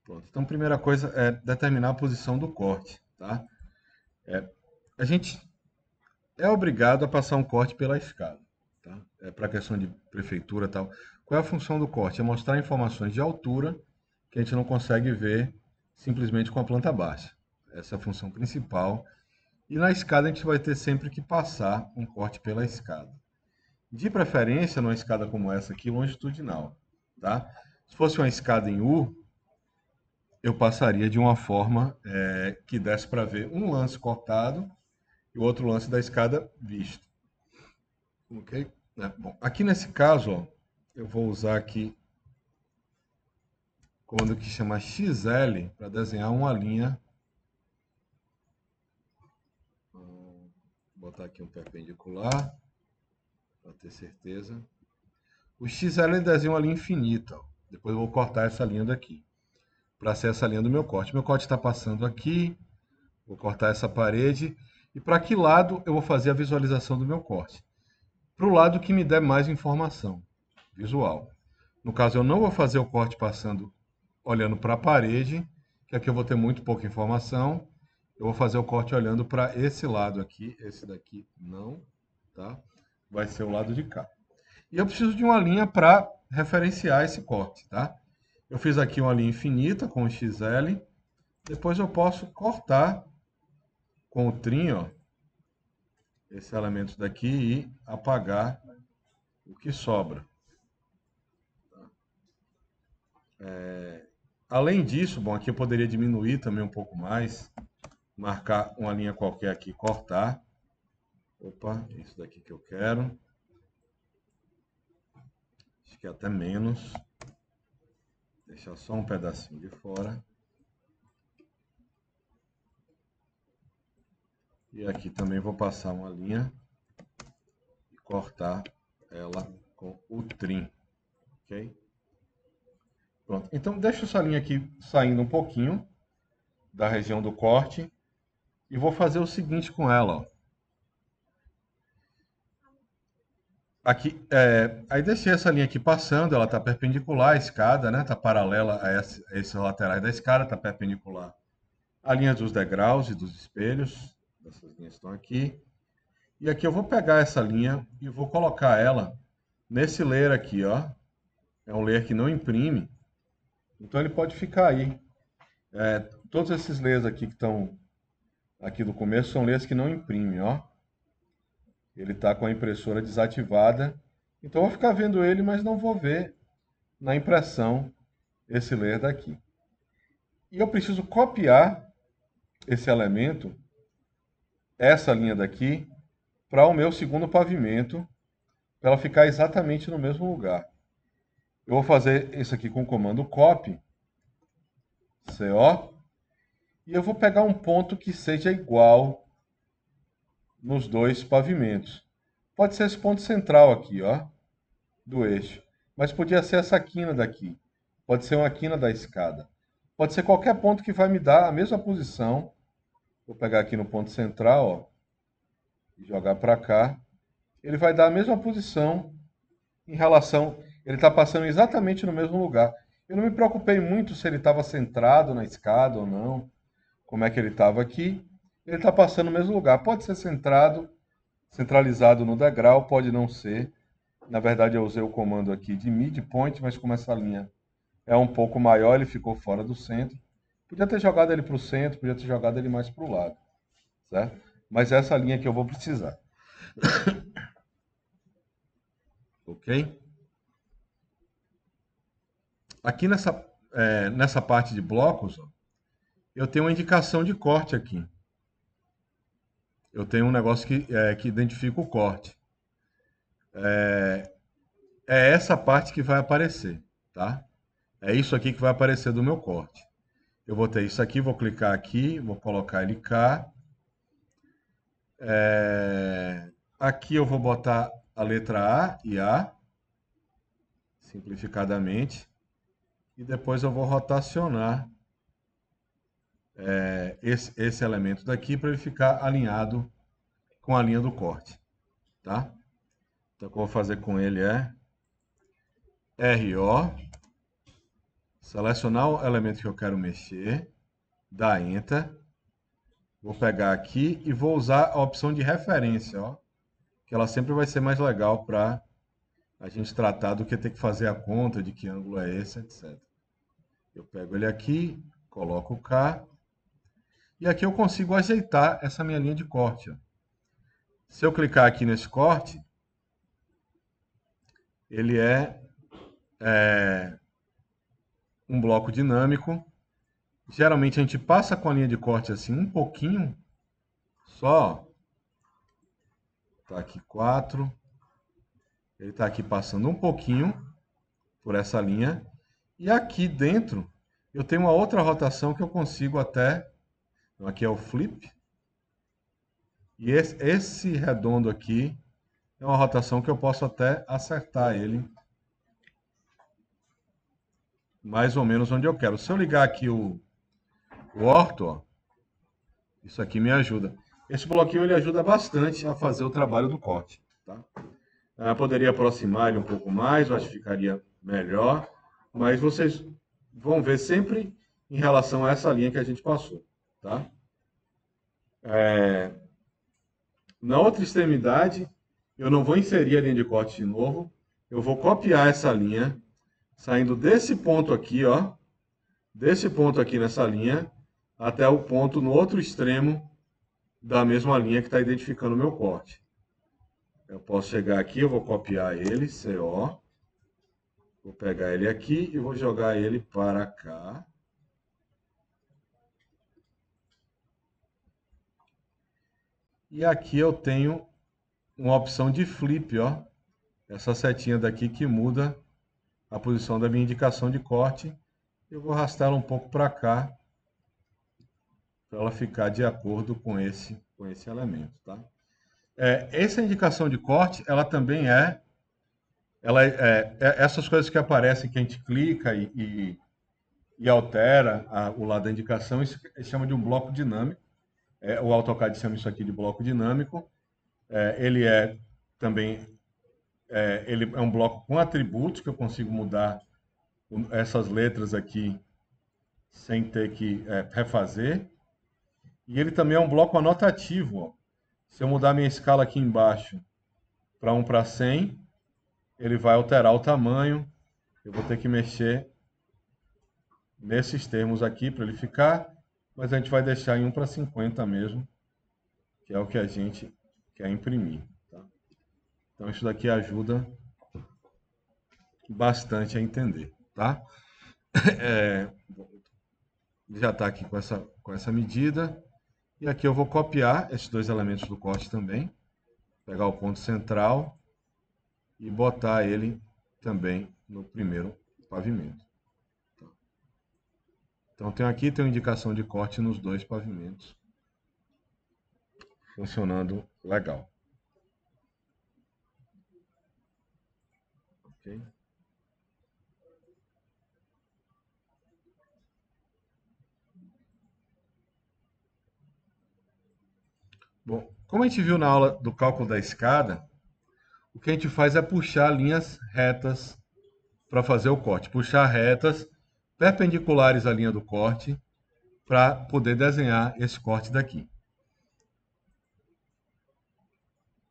Pronto. Então, primeira coisa é determinar a posição do corte, tá? A gente é obrigado a passar um corte pela escada, tá? É para questão de prefeitura e tal. Qual é a função do corte? É mostrar informações de altura que a gente não consegue ver simplesmente com a planta baixa. Essa é a função principal. E na escada a gente vai ter sempre que passar um corte pela escada. De preferência, numa escada como essa aqui, longitudinal, tá? Se fosse uma escada em U, eu passaria de uma forma que desse para ver um lance cortado e o outro lance da escada visto. Ok? Bom, aqui nesse caso, ó, eu vou usar aqui o comando que chama XL para desenhar uma linha. Vou botar aqui um perpendicular para ter certeza. O XL desenha uma linha infinita. Ó. Depois eu vou cortar essa linha daqui para ser essa linha do meu corte. Meu corte está passando aqui. Vou cortar essa parede. E para que lado eu vou fazer a visualização do meu corte? Para o lado que me der mais informação visual. No caso, eu não vou fazer o corte passando olhando para a parede, que aqui eu vou ter muito pouca informação. Eu vou fazer o corte olhando para esse lado aqui. Esse daqui não, tá? Vai ser o lado de cá. E eu preciso de uma linha para referenciar esse corte, tá? Eu fiz aqui uma linha infinita com o XL. Depois eu posso cortar com o trim, ó, esse elemento daqui e apagar o que sobra. Além disso, bom, aqui eu poderia diminuir também um pouco mais, marcar uma linha qualquer aqui, cortar. Opa, isso daqui que eu quero. Acho que é até menos. Deixar só um pedacinho de fora. E aqui também vou passar uma linha e cortar ela com o trim. Ok? Pronto. Então, deixa essa linha aqui saindo um pouquinho da região do corte. E vou fazer o seguinte com ela, ó. Aqui, aí deixei essa linha aqui passando, ela está perpendicular à escada, né? Está paralela a esses laterais da escada, está perpendicular à linha dos degraus e dos espelhos. Essas linhas estão aqui. E aqui eu vou pegar essa linha e vou colocar ela nesse layer aqui, ó. É um layer que não imprime, então ele pode ficar aí. Todos esses layers aqui que estão aqui do começo são layers que não imprimem, ó. Ele está com a impressora desativada, então eu vou ficar vendo ele, mas não vou ver na impressão esse layer daqui. E eu preciso copiar esse elemento, essa linha daqui, para o meu segundo pavimento, para ela ficar exatamente no mesmo lugar. Eu vou fazer isso aqui com o comando copy, CO, e eu vou pegar um ponto que seja igual nos dois pavimentos. Pode ser esse ponto central aqui, ó, do eixo, mas podia ser essa quina daqui. Pode ser uma quina da escada. Pode ser qualquer ponto que vai me dar a mesma posição. Vou pegar aqui no ponto central, ó, e jogar para cá. Ele vai dar a mesma posição em relação. Ele está passando exatamente no mesmo lugar. Eu não me preocupei muito se ele estava centrado na escada ou não, como é que ele estava aqui. Ele está passando no mesmo lugar. Pode ser centrado, centralizado no degrau, pode não ser. Na verdade, eu usei o comando aqui de midpoint, mas como essa linha é um pouco maior, ele ficou fora do centro. Podia ter jogado ele para o centro, podia ter jogado ele mais para o lado, certo? Mas é essa linha que eu vou precisar, ok? Aqui nessa parte de blocos, ó, eu tenho uma indicação de corte aqui. Eu tenho um negócio que identifica o corte. É essa parte que vai aparecer, tá? É isso aqui que vai aparecer do meu corte. Eu vou ter isso aqui, vou clicar aqui, vou colocar ele cá. Aqui eu vou botar a letra A e A, simplificadamente. E depois eu vou rotacionar esse elemento daqui para ele ficar alinhado com a linha do corte, tá? Então o que eu vou fazer com ele é RO, selecionar o elemento que eu quero mexer, dar Enter. Vou pegar aqui e vou usar a opção de referência, ó, que ela sempre vai ser mais legal para a gente tratar do que ter que fazer a conta de que ângulo é esse, etc. Eu pego ele aqui, coloco cá, e aqui eu consigo ajeitar essa minha linha de corte, ó. Se eu clicar aqui nesse corte, ele é um bloco dinâmico. Geralmente a gente passa com a linha de corte assim um pouquinho, só. Tá aqui 4. Ele está aqui passando um pouquinho por essa linha. E aqui dentro eu tenho uma outra rotação que eu consigo até. Então, aqui é o flip. E esse redondo aqui é uma rotação que eu posso até acertar ele mais ou menos onde eu quero. Se eu ligar aqui o ortho, ó, isso aqui me ajuda. Esse bloquinho ele ajuda bastante a fazer o trabalho do corte. Tá? Poderia aproximar ele um pouco mais, eu acho que ficaria melhor, mas vocês vão ver sempre em relação a essa linha que a gente passou. Tá? Na outra extremidade, eu não vou inserir a linha de corte de novo, eu vou copiar essa linha, saindo desse ponto aqui, ó, desse ponto aqui nessa linha, até o ponto no outro extremo da mesma linha que está identificando o meu corte. Eu posso chegar aqui, eu vou copiar ele, CO, vou pegar ele aqui e vou jogar ele para cá. E aqui eu tenho uma opção de flip, ó, essa setinha daqui que muda a posição da minha indicação de corte. Eu vou arrastar ela um pouco para cá, para ela ficar de acordo com esse elemento, tá? Essa indicação de corte, ela também essas coisas que aparecem que a gente clica e altera o lado da indicação, isso chama de um bloco dinâmico. O AutoCAD chama isso aqui de bloco dinâmico. Ele é também ele é um bloco com atributos que eu consigo mudar essas letras aqui sem ter que refazer. E ele também é um bloco anotativo, ó. Se eu mudar minha escala aqui embaixo para 1 para 100, ele vai alterar o tamanho. Eu vou ter que mexer nesses termos aqui para ele ficar, mas a gente vai deixar em 1 para 50 mesmo, que é o que a gente quer imprimir. Tá? Então isso daqui ajuda bastante a entender. Tá? Já está aqui com essa medida. E aqui eu vou copiar esses dois elementos do corte também. Pegar o ponto central e botar ele também no primeiro pavimento. Então tem uma indicação de corte nos dois pavimentos. Funcionando legal. Ok? Bom, como a gente viu na aula do cálculo da escada, o que a gente faz é puxar linhas retas para fazer o corte. Puxar retas perpendiculares à linha do corte para poder desenhar esse corte daqui.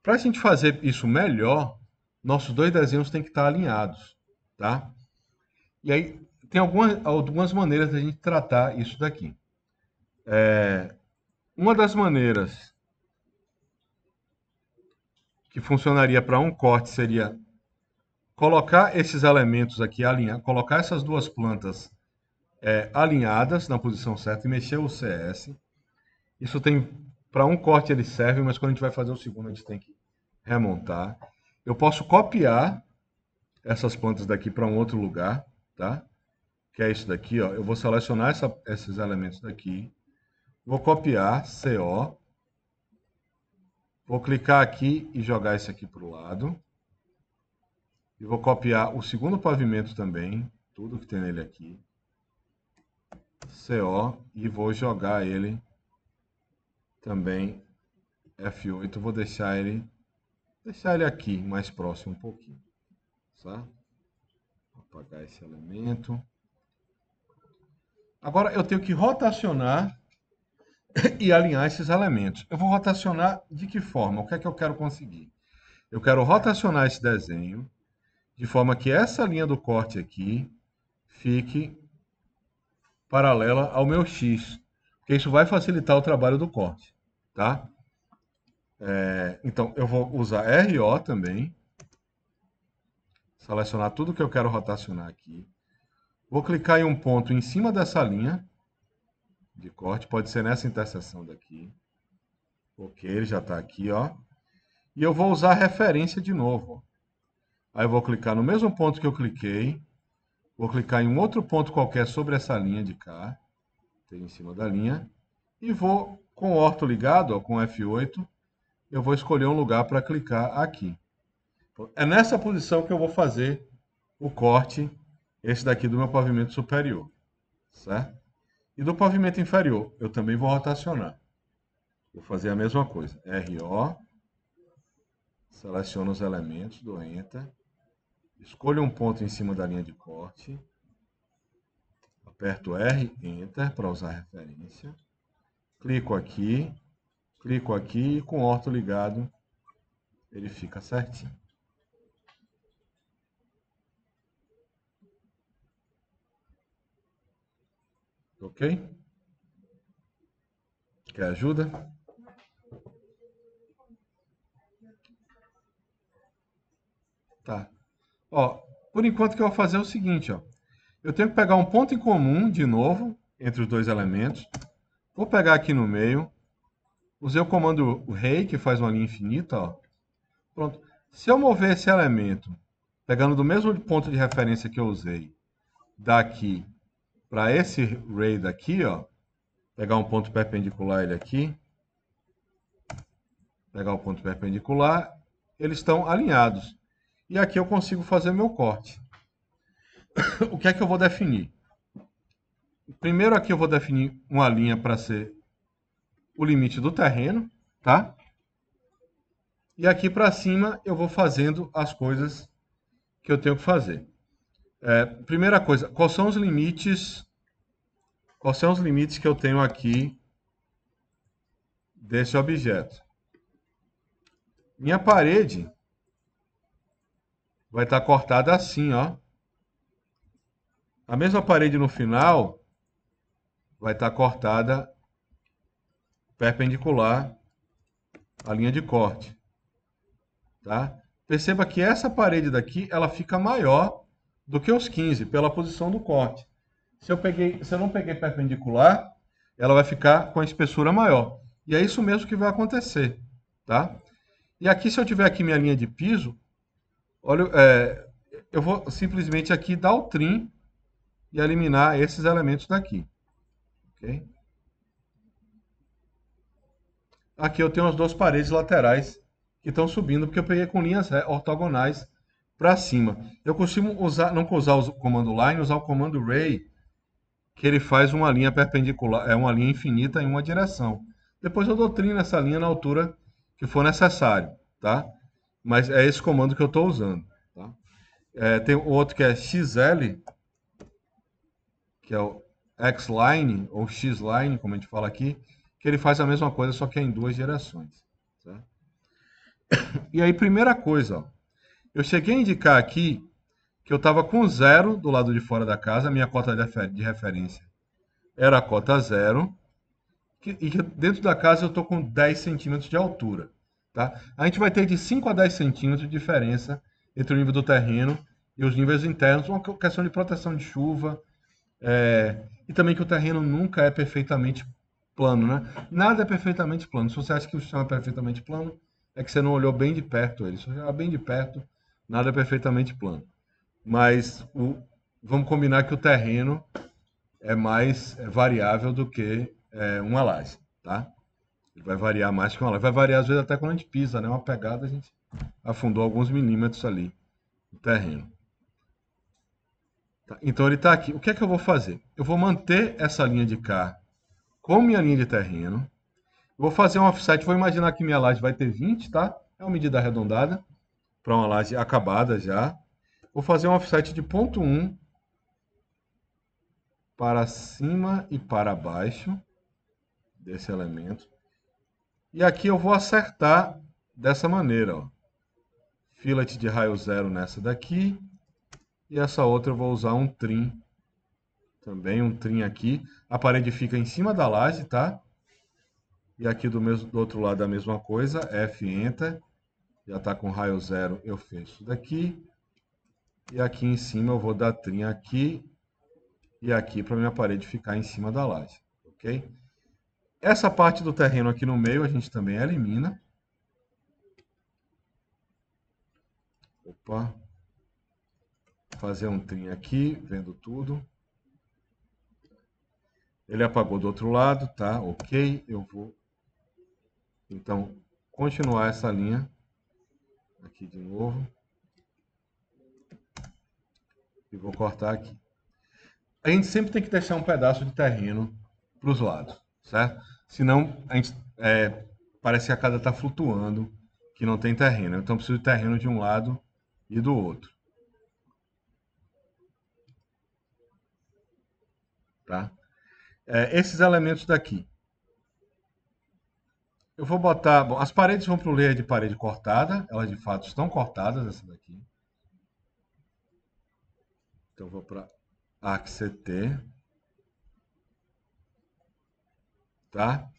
Para a gente fazer isso melhor, nossos dois desenhos têm que estar alinhados, tá? E aí tem algumas maneiras de a gente tratar isso daqui. Uma das maneiras que funcionaria para um corte seria colocar esses elementos aqui, colocar essas duas plantas alinhadas na posição certa e mexer o CS. Isso tem, para um corte ele serve, mas quando a gente vai fazer o segundo a gente tem que remontar. Eu posso copiar essas plantas daqui para um outro lugar, tá? Que é isso daqui, ó. Eu vou selecionar esses elementos daqui, vou copiar, CO, vou clicar aqui e jogar esse aqui para o lado. E vou copiar o segundo pavimento também, tudo que tem nele aqui. CO, e vou jogar ele também F8, vou deixar ele aqui mais próximo um pouquinho, tá? Vou apagar esse elemento. Agora eu tenho que rotacionar e alinhar esses elementos. Eu vou rotacionar de que forma? O que é que eu quero conseguir? Eu quero rotacionar esse desenho de forma que essa linha do corte aqui fique paralela ao meu X, porque isso vai facilitar o trabalho do corte, tá? Então, eu vou usar RO também, selecionar tudo que eu quero rotacionar aqui. Vou clicar em um ponto em cima dessa linha de corte, pode ser nessa interseção daqui. Ok, ele já está aqui, ó. E eu vou usar a referência de novo. Aí eu vou clicar no mesmo ponto que eu cliquei, vou clicar em um outro ponto qualquer sobre essa linha de cá, em cima da linha, e vou, com o orto ligado, ó, com F8, eu vou escolher um lugar para clicar aqui. É nessa posição que eu vou fazer o corte, esse daqui do meu pavimento superior, certo? E do pavimento inferior, eu também vou rotacionar. Vou fazer a mesma coisa. RO, seleciono os elementos, dou Enter, escolho um ponto em cima da linha de corte, aperto R, Enter, para usar a referência, clico aqui e com o orto ligado, ele fica certinho. Ok? Quer ajuda? Tá. Ó, por enquanto o que eu vou fazer é o seguinte, ó. Eu tenho que pegar um ponto em comum, de novo, entre os dois elementos. Vou pegar aqui no meio. Usei o comando rei, que faz uma linha infinita, ó. Pronto. Se eu mover esse elemento, pegando do mesmo ponto de referência que eu usei, daqui para esse ray daqui, ó, pegar um ponto perpendicular ele aqui, pegar o ponto perpendicular, eles estão alinhados. E aqui eu consigo fazer meu corte. O que é que eu vou definir? Primeiro aqui eu vou definir uma linha para ser o limite do terreno, tá? E aqui para cima eu vou fazendo as coisas que eu tenho que fazer. Primeira coisa, quais são os limites? Quais são os limites que eu tenho aqui desse objeto? Minha parede vai estar cortada assim, ó. A mesma parede no final vai estar cortada perpendicular à linha de corte, tá? Perceba que essa parede daqui, ela fica maior do que os 15 pela posição do corte. Se eu não peguei perpendicular, ela vai ficar com a espessura maior. E é isso mesmo que vai acontecer, tá? E aqui, se eu tiver aqui minha linha de piso, olha, eu vou simplesmente aqui dar o trim e eliminar esses elementos daqui, ok? Aqui eu tenho as duas paredes laterais que estão subindo, porque eu peguei com linhas ortogonais para cima. Eu costumo usar, não usar o comando line, usar o comando ray, que ele faz uma linha perpendicular, é uma linha infinita em uma direção. Depois eu dou trim nessa linha na altura que for necessário, tá? Mas é esse comando que eu estou usando, tá? Tem outro que é XL, que é o X-line, ou X-line, como a gente fala aqui, que ele faz a mesma coisa, só que é em duas direções, certo? E aí, primeira coisa, ó, eu cheguei a indicar aqui que eu estava com zero do lado de fora da casa, a minha cota de referência era a cota zero, e que dentro da casa eu estou com 10 centímetros de altura. Tá? A gente vai ter de 5 a 10 centímetros de diferença entre o nível do terreno e os níveis internos, uma questão de proteção de chuva, e também que o terreno nunca é perfeitamente plano. Né? Nada é perfeitamente plano. Se você acha que o chão é perfeitamente plano, é que você não olhou bem de perto ele. Se você olhar bem de perto, nada é perfeitamente plano. Mas vamos combinar que o terreno é mais variável do que uma laje, tá? Ele vai variar mais que uma laje. Vai variar às vezes até quando a gente pisa, né? Uma pegada a gente afundou alguns milímetros ali no terreno. Tá? Então ele está aqui. O que é que eu vou fazer? Eu vou manter essa linha de cá com minha linha de terreno. Vou fazer um offset. Vou imaginar que minha laje vai ter 20, tá? É uma medida arredondada para uma laje acabada já. Vou fazer um offset de 0,1 para cima e para baixo desse elemento. E aqui eu vou acertar dessa maneira, ó. Fillet de raio zero nessa daqui. E essa outra eu vou usar um trim. Também um trim aqui. A parede fica em cima da laje, tá? E aqui do outro lado a mesma coisa. F, Enter. Já está com raio zero, eu fecho daqui. E aqui em cima eu vou dar trim aqui e aqui para minha parede ficar em cima da laje. Ok? Essa parte do terreno aqui no meio a gente também elimina. Opa. Fazer um trim aqui, vendo tudo. Ele apagou do outro lado, tá? Ok. Eu vou, então, continuar essa linha. Aqui de novo. E vou cortar aqui. A gente sempre tem que deixar um pedaço de terreno para os lados, certo? Senão, a gente, parece que a casa está flutuando, que não tem terreno. Então, preciso de terreno de um lado e do outro. Tá? Esses elementos daqui. Eu vou botar... Bom, as paredes vão para o layer de parede cortada. Elas, de fato, estão cortadas, essa daqui. Então, eu vou para Arc CT. Tá?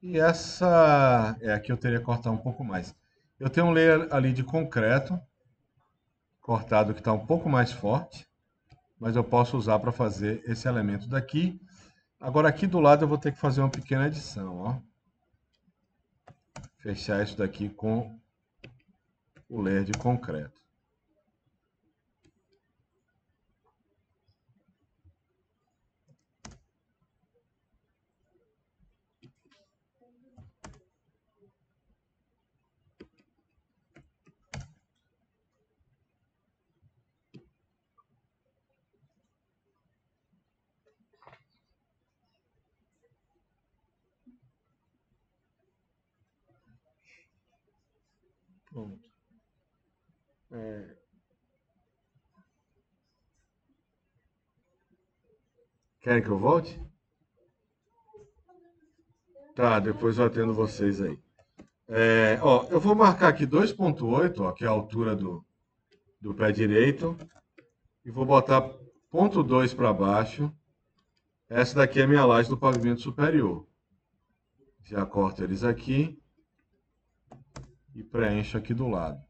E essa... aqui eu teria que cortar um pouco mais. Eu tenho um layer ali de concreto cortado que está um pouco mais forte, mas eu posso usar para fazer esse elemento daqui. Agora aqui do lado eu vou ter que fazer uma pequena edição, ó. Fechar isso daqui com o layer de concreto. Pronto. Querem que eu volte? Tá, depois eu atendo vocês aí. Ó, eu vou marcar aqui 2.8, ó, que é a altura do pé direito, e vou botar 0.2 para baixo. Essa daqui é a minha laje do pavimento superior. Já corto eles aqui e preencho aqui do lado.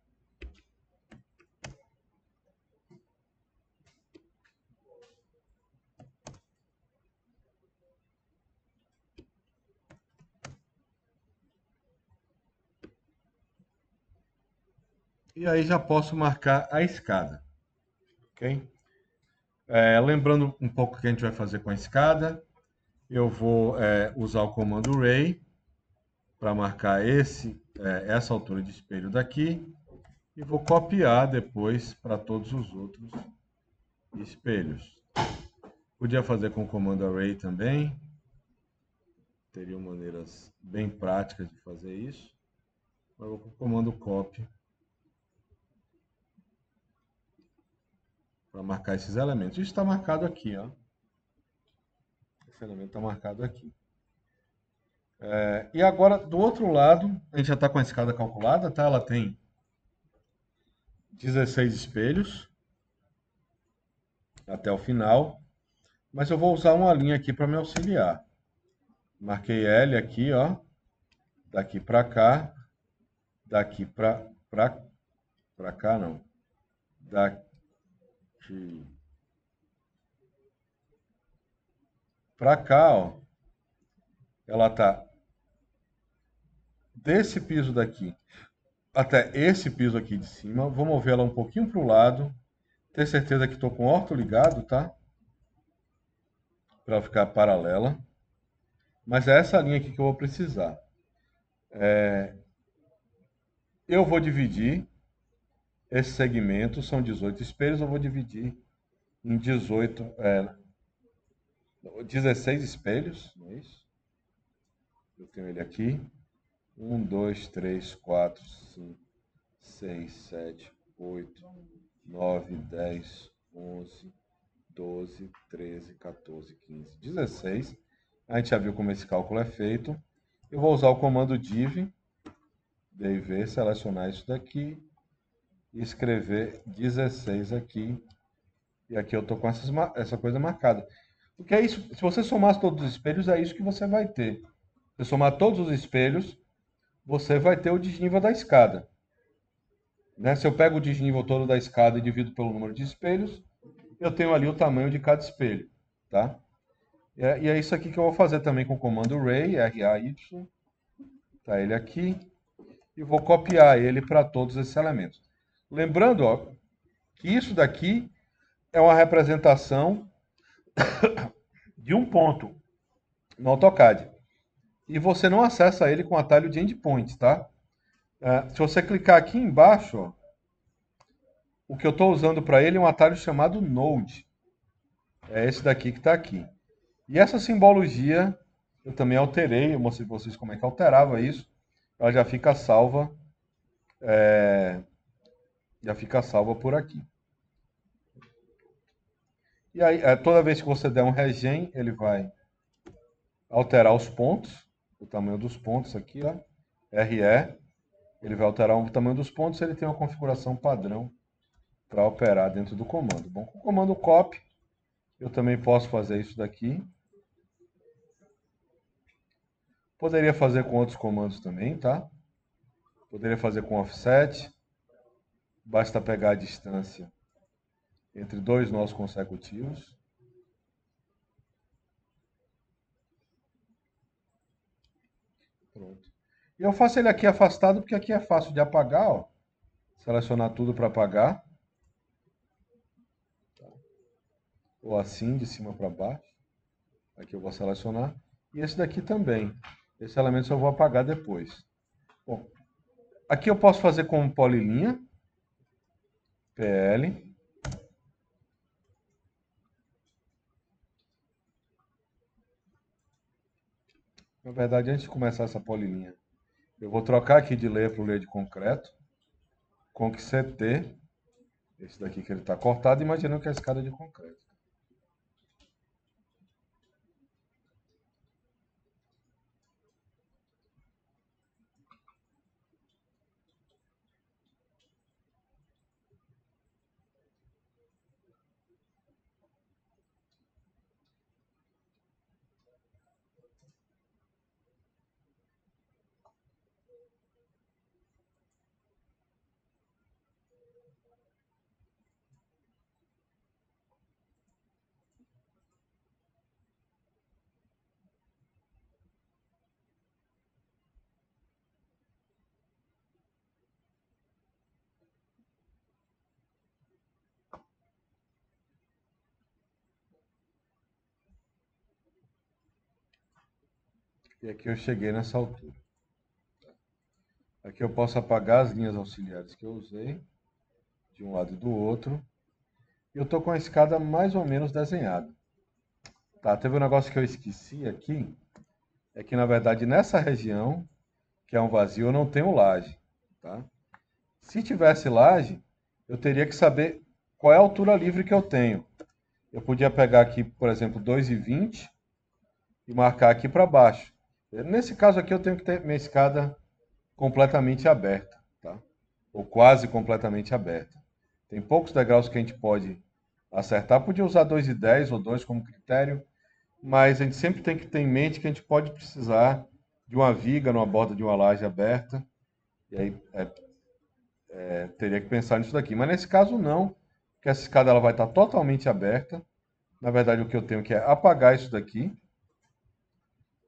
E aí já posso marcar a escada, ok? Lembrando um pouco o que a gente vai fazer com a escada, eu vou usar o comando Ray para marcar essa altura de espelho daqui e vou copiar depois para todos os outros espelhos. Podia fazer com o comando Array também, teriam maneiras bem práticas de fazer isso, mas vou com o comando Copy para marcar esses elementos. Isso está marcado aqui, ó. Esse elemento está marcado aqui. E agora, do outro lado, a gente já está com a escada calculada, tá? Ela tem 16 espelhos até o final, mas eu vou usar uma linha aqui para me auxiliar. Marquei L aqui, ó, daqui para cá, daqui para cá não, daqui para cá, ó, ela tá desse piso daqui até esse piso aqui de cima. Vou mover ela um pouquinho para o lado, ter certeza que estou com o orto ligado, tá? Para ficar paralela. Mas é essa linha aqui que eu vou precisar. Eu vou dividir esse segmento, são 18 espelhos, eu vou dividir em 16 espelhos, não é isso? Eu tenho ele aqui. 1, 2, 3, 4, 5, 6, 7, 8, 9, 10, 11, 12, 13, 14, 15, 16. A gente já viu como esse cálculo é feito. Eu vou usar o comando div, div, selecionar isso daqui e escrever 16 aqui. E aqui eu estou com essa coisa marcada. Porque é isso, se você somar todos os espelhos, é isso que você vai ter. Se você somar todos os espelhos, você vai ter o desnível da escada. Né? Se eu pego o desnível todo da escada e divido pelo número de espelhos, eu tenho ali o tamanho de cada espelho. Tá? E é isso aqui que eu vou fazer também com o comando array, R-A-Y. Tá ele aqui. E vou copiar ele para todos esses elementos. Lembrando, ó, que isso daqui é uma representação de um ponto no AutoCAD. E você não acessa ele com o atalho de endpoints, tá? Se você clicar aqui embaixo, ó, o que eu estou usando para ele é um atalho chamado Node. É esse daqui que está aqui. E essa simbologia eu também alterei, eu mostrei para vocês como é que alterava isso. Ela já fica salva por aqui. E aí, toda vez que você der um regen, ele vai alterar os pontos, o tamanho dos pontos aqui, ó, RE. Ele vai alterar o tamanho dos pontos, ele tem uma configuração padrão para operar dentro do comando. Bom, com o comando copy, eu também posso fazer isso daqui. Poderia fazer com outros comandos também, tá? Poderia fazer com offset. Basta pegar a distância entre dois nós consecutivos. Pronto. E eu faço ele aqui afastado porque aqui é fácil de apagar, ó. Selecionar tudo para apagar. Ou assim, de cima para baixo. Aqui eu vou selecionar. E esse daqui também. Esse elemento eu vou apagar depois. Bom, aqui eu posso fazer com polilinha. PL. Na verdade, antes de começar essa polilinha, eu vou trocar aqui de layer para o layer de concreto. Com que CT. Esse daqui que ele está cortado, imaginando que é a escada de concreto. E aqui eu cheguei nessa altura. Aqui eu posso apagar as linhas auxiliares que eu usei, de um lado e do outro. E eu estou com a escada mais ou menos desenhada. Tá, teve um negócio que eu esqueci aqui, é que na verdade nessa região, que é um vazio, eu não tenho laje. Tá? Se tivesse laje, eu teria que saber qual é a altura livre que eu tenho. Eu podia pegar aqui, por exemplo, 2,20 e marcar aqui para baixo. Nesse caso aqui eu tenho que ter minha escada completamente aberta, tá? Ou quase completamente aberta. Tem poucos degraus que a gente pode acertar. Podia usar 2,10 ou 2 como critério, mas a gente sempre tem que ter em mente que a gente pode precisar de uma viga numa borda de uma laje aberta. E aí teria que pensar nisso daqui. Mas nesse caso não, porque essa escada ela vai estar totalmente aberta. Na verdade, o que eu tenho que é apagar isso daqui.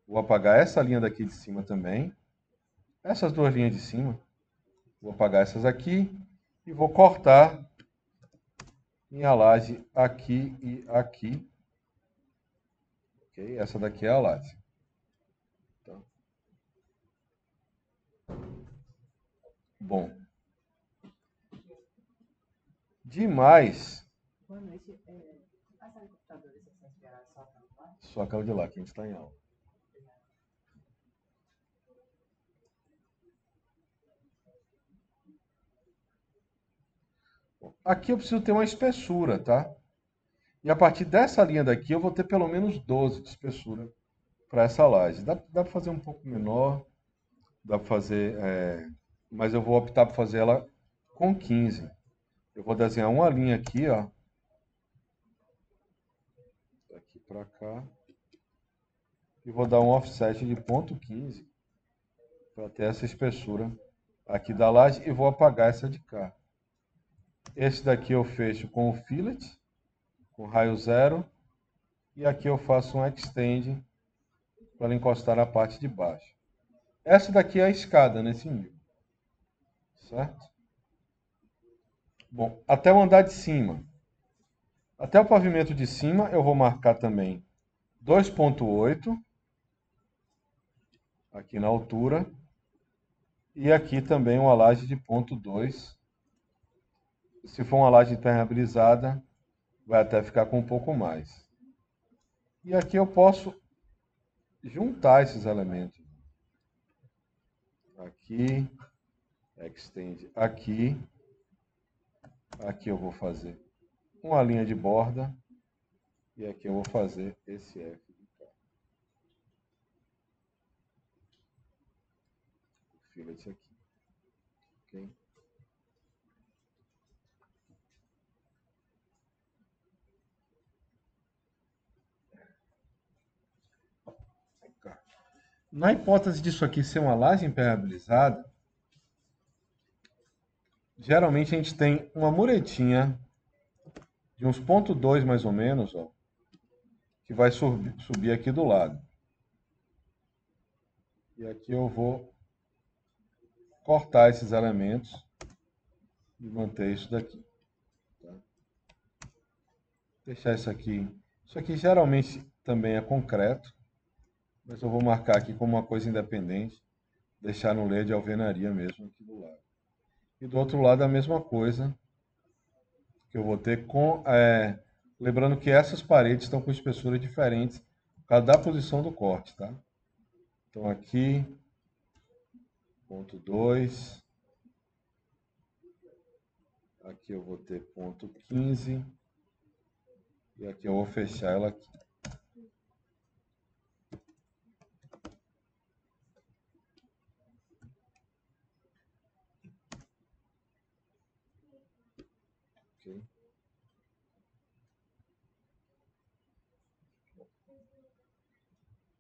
Vou apagar essa linha daqui de cima também. Essas duas linhas de cima. Vou apagar essas aqui e vou cortar minha laje aqui e aqui. Ok? Essa daqui é a laje. Tá? Bom. Demais. Boa noite. A sala de computadores, vocês esperaram só aquela parte? Só aquela de lá, que a gente está em aula. Aqui eu preciso ter uma espessura, tá? E a partir dessa linha daqui eu vou ter pelo menos 12 de espessura para essa laje. Dá para fazer um pouco menor, dá para fazer, mas eu vou optar por fazer ela com 15. Eu vou desenhar uma linha aqui, ó, daqui para cá, e vou dar um offset de 0,15 para ter essa espessura aqui da laje e vou apagar essa de cá. Esse daqui eu fecho com o fillet, com raio 0, e aqui eu faço um extend para encostar na parte de baixo. Essa daqui é a escada nesse nível, certo? Bom, até o andar de cima. Até o pavimento de cima eu vou marcar também 2,8 aqui na altura e aqui também uma laje de 0,2. Se for uma laje impermeabilizada, vai até ficar com um pouco mais. E aqui eu posso juntar esses elementos. Aqui, extend aqui. Aqui eu vou fazer uma linha de borda. E aqui eu vou fazer esse F de cá. O fillet aqui. Ok? Na hipótese disso aqui ser uma laje impermeabilizada, geralmente a gente tem uma muretinha de uns 0,2 mais ou menos, ó, que vai subir aqui do lado. E aqui eu vou cortar esses elementos e manter isso daqui. Tá? Deixar isso aqui. Isso aqui geralmente também é concreto, mas eu vou marcar aqui como uma coisa independente, deixar no layer de alvenaria mesmo aqui do lado. E do outro lado a mesma coisa, que eu vou ter com... lembrando que essas paredes estão com espessura diferentes por causa da posição do corte, tá? Então aqui, 0,2. Aqui eu vou ter 0,15. E aqui eu vou fechar ela aqui. Okay.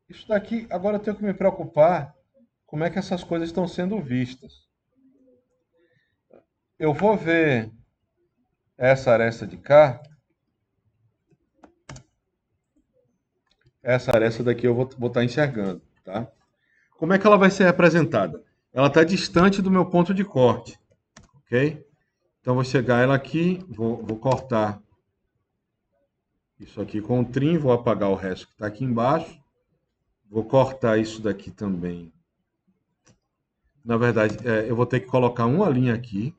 Isso daqui, agora eu tenho que me preocupar como é que essas coisas estão sendo vistas. Eu vou ver essa aresta de cá. Essa aresta daqui eu vou estar enxergando, tá? Como é que ela vai ser representada? Ela está distante do meu ponto de corte, ok? Então, vou chegar ela aqui, vou cortar isso aqui com o trim, vou apagar o resto que está aqui embaixo. Vou cortar isso daqui também. Na verdade, eu vou ter que colocar uma linha aqui,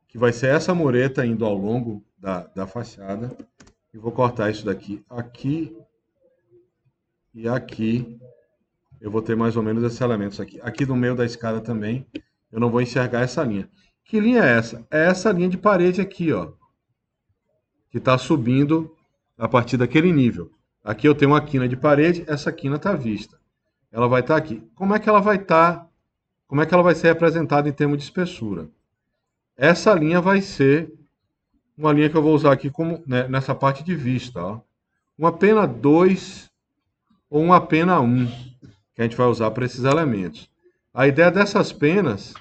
que vai ser essa mureta indo ao longo da fachada. E vou cortar isso daqui aqui e aqui. Eu vou ter mais ou menos esses elementos aqui. Aqui no meio da escada também, eu não vou enxergar essa linha. Que linha é essa? É essa linha de parede aqui, ó, que está subindo a partir daquele nível. Aqui eu tenho uma quina de parede, essa quina está vista. Ela vai estar aqui. Como é que ela vai estar? Como é que ela vai ser representada em termos de espessura? Essa linha vai ser uma linha que eu vou usar aqui como, né, nessa parte de vista, ó. Uma pena 2 ou uma pena 1, que a gente vai usar para esses elementos. A ideia dessas penas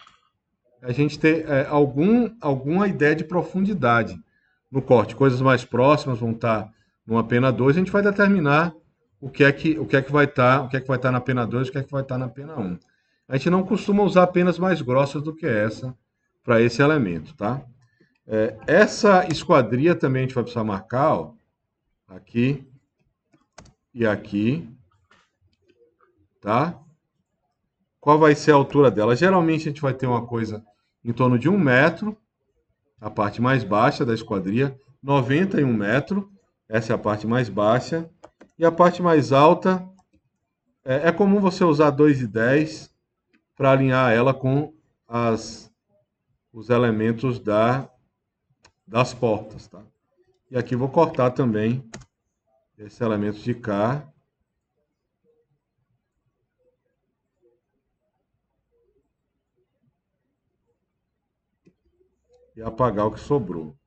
é a gente ter alguma ideia de profundidade no corte. Coisas mais próximas vão estar numa pena 2, a gente vai determinar o que é que vai estar na pena 2, o que é que vai estar na pena 1. A gente não costuma usar penas mais grossas do que essa para esse elemento, tá? Essa esquadria também a gente vai precisar marcar, ó, aqui e aqui, tá? Qual vai ser a altura dela? Geralmente a gente vai ter uma coisa em torno de 1 metro, a parte mais baixa da esquadria, 91 metros, essa é a parte mais baixa, e a parte mais alta, é comum você usar 2,10 para alinhar ela com os elementos das portas, tá? E aqui vou cortar também esse elemento de cá. E apagar o que sobrou.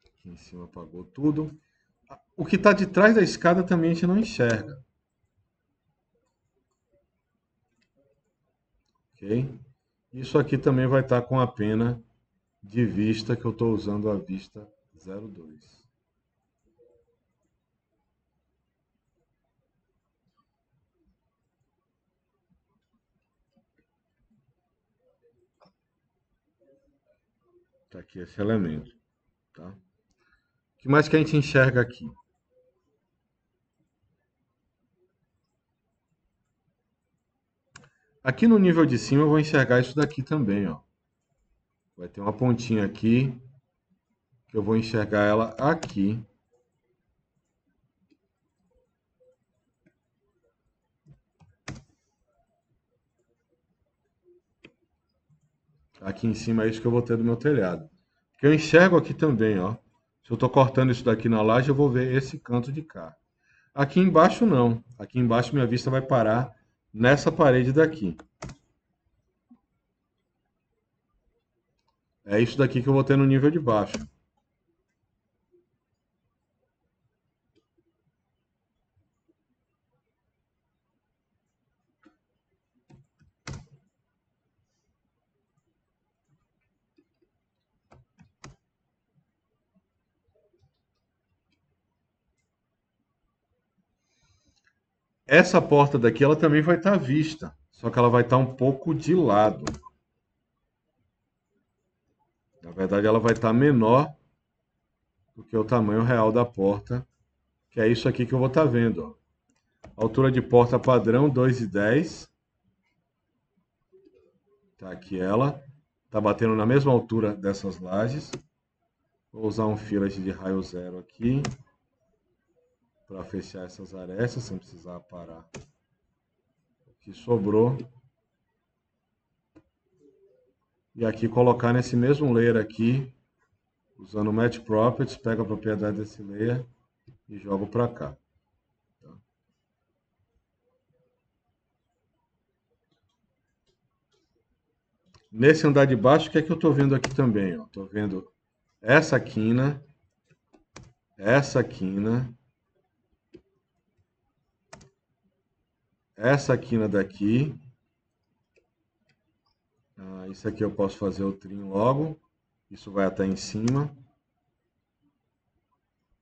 Aqui em cima apagou tudo. O que está de trás da escada também a gente não enxerga. Ok? Isso aqui também vai estar com a pena de vista, que eu estou usando a vista 02. Está aqui esse elemento. Tá? O que mais que a gente enxerga aqui? Aqui no nível de cima eu vou enxergar isso daqui também, ó. Vai ter uma pontinha aqui, que eu vou enxergar ela aqui. Aqui em cima é isso que eu vou ter do meu telhado. Que eu enxergo aqui também, ó. Se eu estou cortando isso daqui na laje, eu vou ver esse canto de cá. Aqui embaixo não. Aqui embaixo minha vista vai parar nessa parede daqui. É isso daqui que eu vou ter no nível de baixo. Essa porta daqui, ela também vai estar à vista, só que ela vai estar um pouco de lado. Na verdade, ela vai estar menor do que o tamanho real da porta, que é isso aqui que eu vou estar vendo, ó. Altura de porta padrão 2,10. Tá aqui ela. Tá batendo na mesma altura dessas lajes. Vou usar um fillet de raio zero aqui para fechar essas arestas sem precisar parar o que sobrou. E aqui colocar nesse mesmo layer aqui, usando o Match Properties, pega a propriedade desse layer e jogo para cá. Tá? Nesse andar de baixo, o que é que eu estou vendo aqui também? Estou vendo essa quina, essa quina, essa quina daqui. Isso aqui eu posso fazer o trim logo. Isso vai até em cima.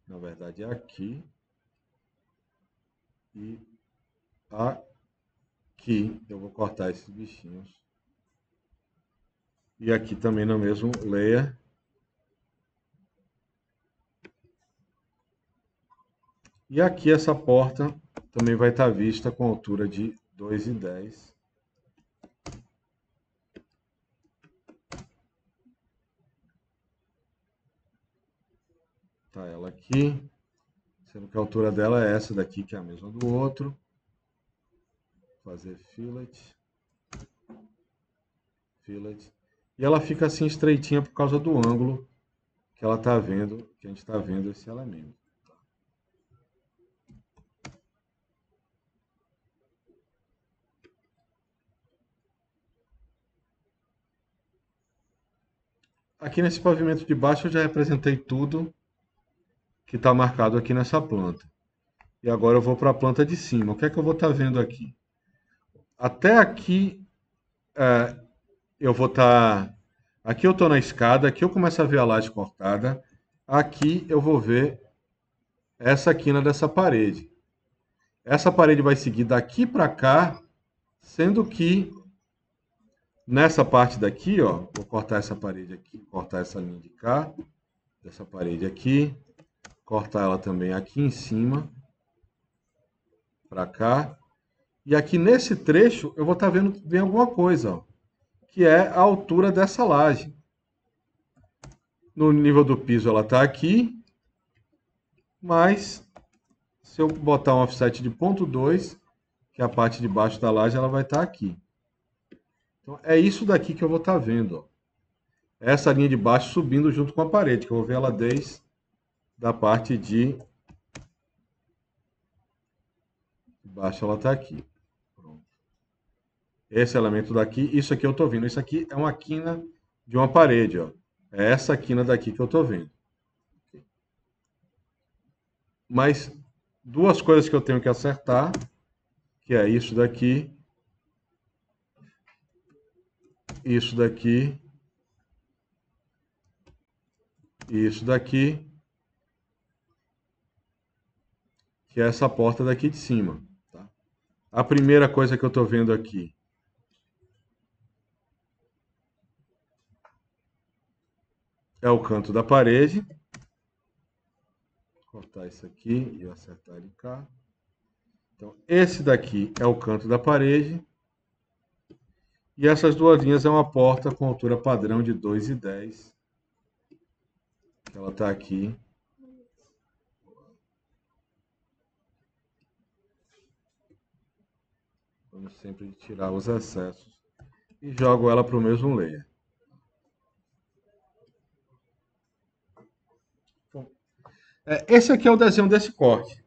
Na verdade é aqui. E aqui eu vou cortar esses bichinhos. E aqui também no mesmo layer. E aqui essa porta também vai estar vista com altura de 2,10. Tá ela aqui. Sendo que a altura dela é essa daqui, que é a mesma do outro. Fazer fillet. Fillet. E ela fica assim estreitinha por causa do ângulo que ela está vendo, que a gente está vendo esse elemento. Aqui nesse pavimento de baixo eu já representei tudo que está marcado aqui nessa planta. E agora eu vou para a planta de cima. O que é que eu vou estar vendo aqui? Até aqui eu vou estar... Aqui eu estou na escada, aqui eu começo a ver a laje cortada. Aqui eu vou ver essa quina dessa parede. Essa parede vai seguir daqui para cá, sendo que nessa parte daqui, ó, vou cortar essa parede aqui, cortar essa linha de cá, dessa parede aqui, cortar ela também aqui em cima, para cá. E aqui nesse trecho eu vou estar vendo bem alguma coisa, ó, que é a altura dessa laje. No nível do piso ela está aqui, mas se eu botar um offset de 0,2, que é a parte de baixo da laje, ela vai estar aqui. Então, é isso daqui que eu vou estar vendo, ó. Essa linha de baixo subindo junto com a parede, que eu vou ver ela desde da parte de baixo, ela está aqui. Pronto. Esse elemento daqui, isso aqui eu estou vendo. Isso aqui é uma quina de uma parede, ó. É essa quina daqui que eu estou vendo. Mas duas coisas que eu tenho que acertar, que é isso daqui, isso daqui, e isso daqui, que é essa porta daqui de cima. Tá? A primeira coisa que eu estou vendo aqui é o canto da parede. Vou cortar isso aqui e acertar ele cá. Então, esse daqui é o canto da parede. E essas duas linhas é uma porta com altura padrão de 2,10. Ela está aqui. Vamos sempre tirar os excessos. E jogo ela para o mesmo layer. Esse aqui é o desenho desse corte.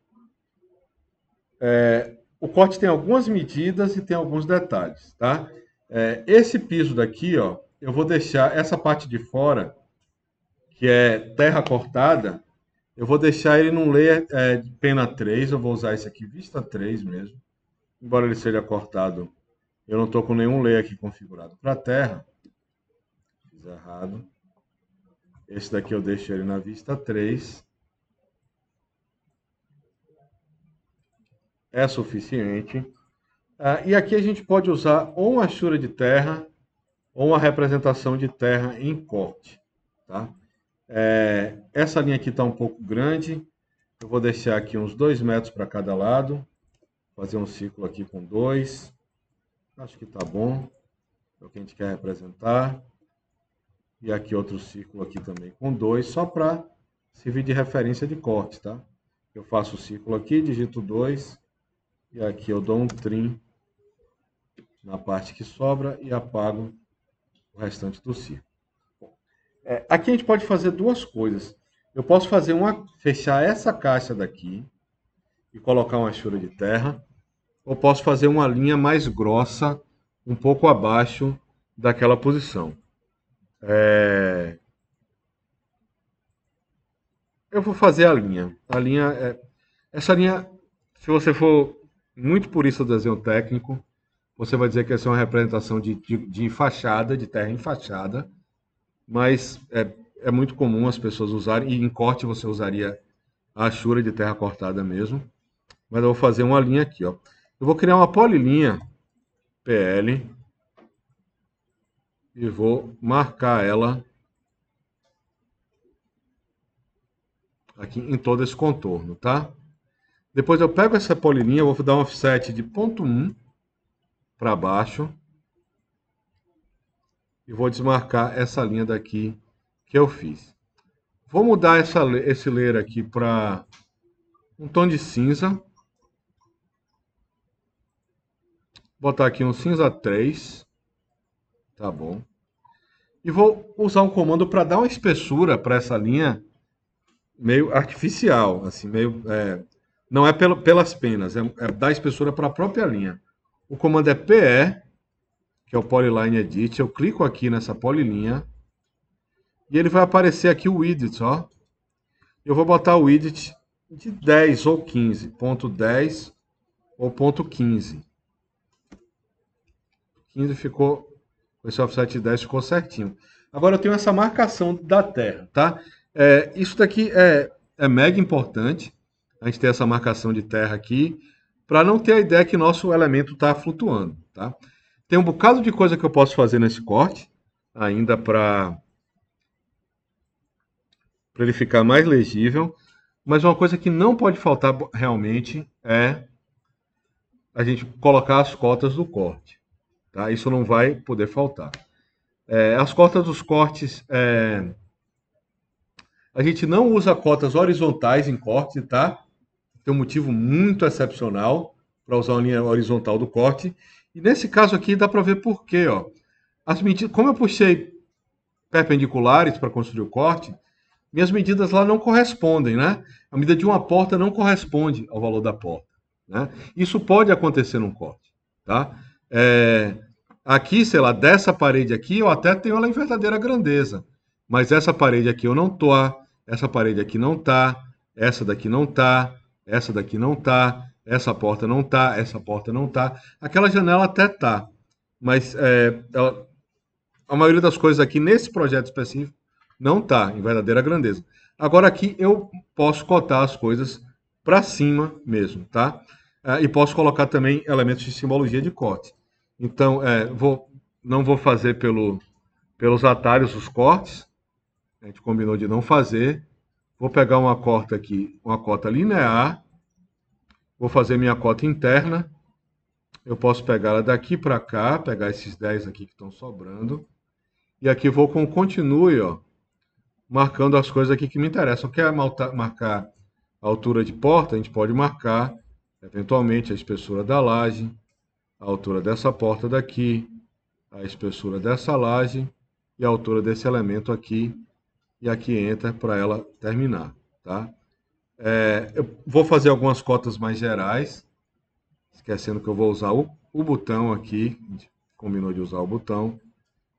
O corte tem algumas medidas e tem alguns detalhes, tá? Esse piso daqui, ó, eu vou deixar essa parte de fora, que é terra cortada, eu vou deixar ele num layer de pena 3, eu vou usar esse aqui, vista 3 mesmo. Embora ele seja cortado, eu não estou com nenhum layer aqui configurado para terra. Fiz errado. Esse daqui eu deixo ele na vista 3. É suficiente. E aqui a gente pode usar ou uma achura de terra ou uma representação de terra em corte. Tá? Essa linha aqui está um pouco grande. Eu vou deixar aqui uns 2 metros para cada lado. Fazer um círculo aqui com 2. Acho que está bom. É o que a gente quer representar. E aqui outro círculo aqui também com 2, só para servir de referência de corte, tá? Eu faço o círculo aqui, digito 2. E aqui eu dou um trim na parte que sobra e apago o restante do círculo. Aqui a gente pode fazer duas coisas. Eu posso fazer fechar essa caixa daqui e colocar uma achura de terra, ou posso fazer uma linha mais grossa, um pouco abaixo daquela posição. Eu vou fazer a linha. Essa linha, se você for muito purista do desenho técnico, você vai dizer que essa é uma representação de fachada, de terra em fachada, mas é muito comum as pessoas usarem, e em corte você usaria a achura de terra cortada mesmo. Mas eu vou fazer uma linha aqui, ó. Eu vou criar uma polilinha PL e vou marcar ela aqui em todo esse contorno, tá? Depois eu pego essa polilinha, vou dar um offset de 0,1 para baixo e vou desmarcar essa linha daqui que eu fiz. Vou mudar esse layer aqui para um tom de cinza. Botar aqui um cinza 3. Tá bom. E vou usar um comando para dar uma espessura para essa linha meio artificial, assim, meio não é pelas penas, é dar espessura para a própria linha. O comando é PE, que é o Polyline Edit. Eu clico aqui nessa polilinha e ele vai aparecer aqui o widget, ó. Eu vou botar o widget de 10 ou 15, ponto 10 ou ponto 15. 15 ficou, esse offset de 10 ficou certinho. Agora eu tenho essa marcação da terra, tá? Isso daqui é mega importante, a gente ter essa marcação de terra aqui, para não ter a ideia que nosso elemento está flutuando, tá? Tem um bocado de coisa que eu posso fazer nesse corte, ainda para ele ficar mais legível, mas uma coisa que não pode faltar realmente é a gente colocar as cotas do corte, tá? Isso não vai poder faltar. As cotas dos cortes, a gente não usa cotas horizontais em corte, tá? Tem um motivo muito excepcional para usar uma linha horizontal do corte. E nesse caso aqui dá para ver por quê, ó. como eu puxei perpendiculares para construir o corte, minhas medidas lá não correspondem, né? A medida de uma porta não corresponde ao valor da porta, né? Isso pode acontecer num corte, tá? É, aqui, sei lá, dessa parede aqui, eu até tenho ela em verdadeira grandeza, mas essa parede aqui eu não tô, essa parede aqui não tá, essa daqui não tá, essa daqui não tá, essa porta não tá, essa porta não tá, aquela janela até tá, mas a maioria das coisas aqui nesse projeto específico não está em verdadeira grandeza. Agora aqui eu posso cotar as coisas para cima mesmo, tá? E posso colocar também elementos de simbologia de corte. Então, não vou fazer pelos atalhos os cortes. A gente combinou de não fazer. Vou pegar uma cota aqui, uma cota linear. Vou fazer minha cota interna. Eu posso pegar ela daqui para cá, pegar esses 10 aqui que estão sobrando. E aqui vou com continue, ó, marcando as coisas aqui que me interessam. Quer marcar a altura de porta? A gente pode marcar, eventualmente, a espessura da laje, a altura dessa porta daqui, a espessura dessa laje e a altura desse elemento aqui. E aqui entra para ela terminar, tá? Eu vou fazer algumas cotas mais gerais, esquecendo que eu vou usar o botão aqui, a gente combinou de usar o botão.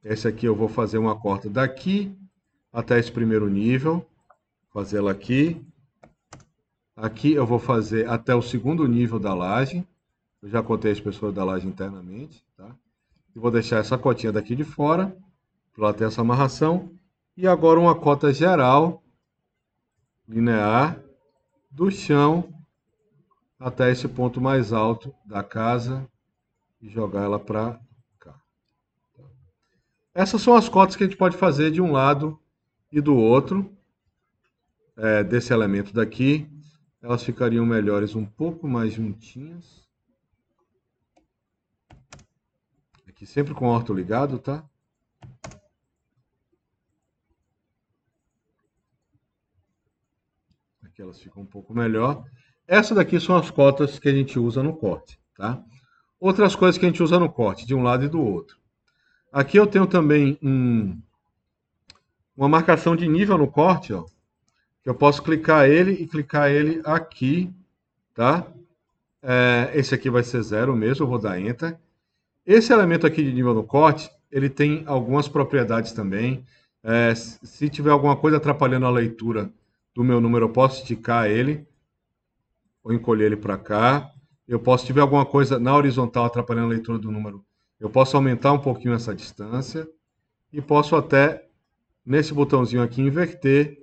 Esse aqui eu vou fazer uma cota daqui até esse primeiro nível, fazê-la aqui. Aqui eu vou fazer até o segundo nível da laje. Eu já contei a espessura da laje internamente, tá? E vou deixar essa cotinha daqui de fora, para ela ter essa amarração. E agora uma cota geral, linear, do chão até esse ponto mais alto da casa e jogar ela para cá. Essas são as cotas que a gente pode fazer de um lado e do outro, desse elemento daqui. Elas ficariam melhores um pouco mais juntinhas. Aqui sempre com o orto ligado, tá? Aqui elas ficam um pouco melhor. Essa daqui são as cotas que a gente usa no corte, tá? Outras coisas que a gente usa no corte, de um lado e do outro. Aqui eu tenho também uma marcação de nível no corte, ó, que eu posso clicar ele e clicar ele aqui, tá? Esse aqui vai ser 0 mesmo, eu vou dar Enter. Esse elemento aqui de nível no corte, ele tem algumas propriedades também. Se tiver alguma coisa atrapalhando a leitura do meu número, eu posso esticar ele, ou encolher ele para cá. Eu posso, se tiver alguma coisa na horizontal atrapalhando a leitura do número, eu posso aumentar um pouquinho essa distância. E posso até, nesse botãozinho aqui, inverter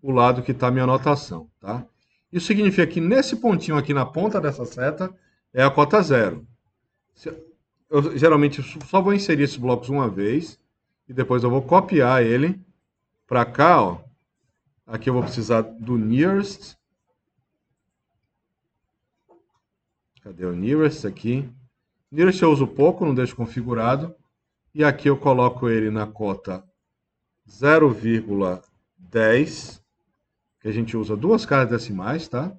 o lado que está a minha anotação, tá? Isso significa que nesse pontinho aqui na ponta dessa seta é a cota 0. Eu geralmente só vou inserir esses blocos uma vez e depois eu vou copiar ele para cá, ó. Aqui eu vou precisar do nearest. Cadê o nearest aqui? Nearest eu uso pouco, não deixo configurado. E aqui eu coloco ele na cota 0,10, que a gente usa duas casas decimais, tá?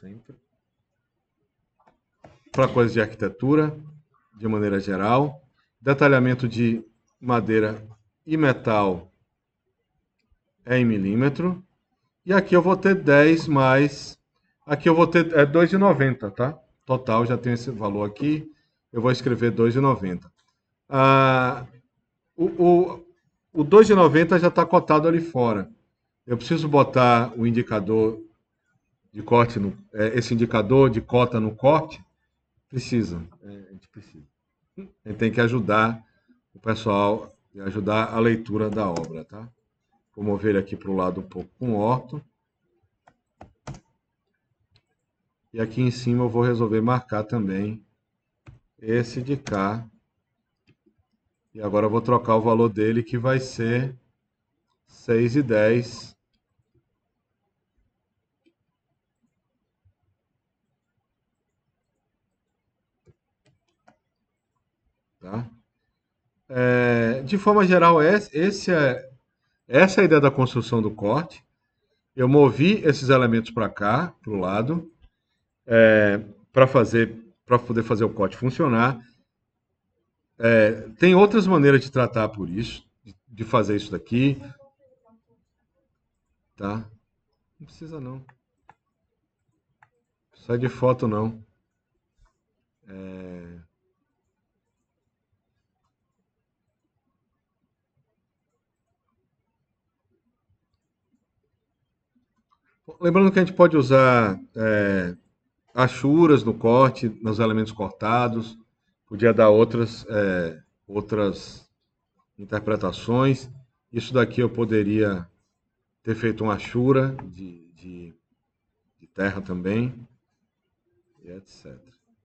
Sempre. Para coisas de arquitetura, de maneira geral. Detalhamento de madeira e metal é em milímetro. E aqui eu vou ter 10 mais... Aqui eu vou ter 2,90, tá? Total, já tem esse valor aqui. Eu vou escrever 2,90. O 2,90 já está cotado ali fora. Eu preciso botar o indicador de corte, esse indicador de cota no corte? Precisa, a gente precisa. A gente tem que ajudar o pessoal, ajudar a leitura da obra, tá? Vou mover ele aqui para o lado um pouco com orto. E aqui em cima eu vou resolver marcar também esse de cá. E agora eu vou trocar o valor dele, que vai ser 6,10. Tá? De forma geral, essa é a ideia da construção do corte. Eu movi esses elementos para cá, para o lado, para poder fazer o corte funcionar. Tem outras maneiras de tratar por isso, de fazer isso daqui, tá? Não precisa não. Sai de foto não. Lembrando que a gente pode usar achuras no corte, nos elementos cortados, podia dar outras interpretações. Isso daqui eu poderia ter feito uma achura de terra também, e etc.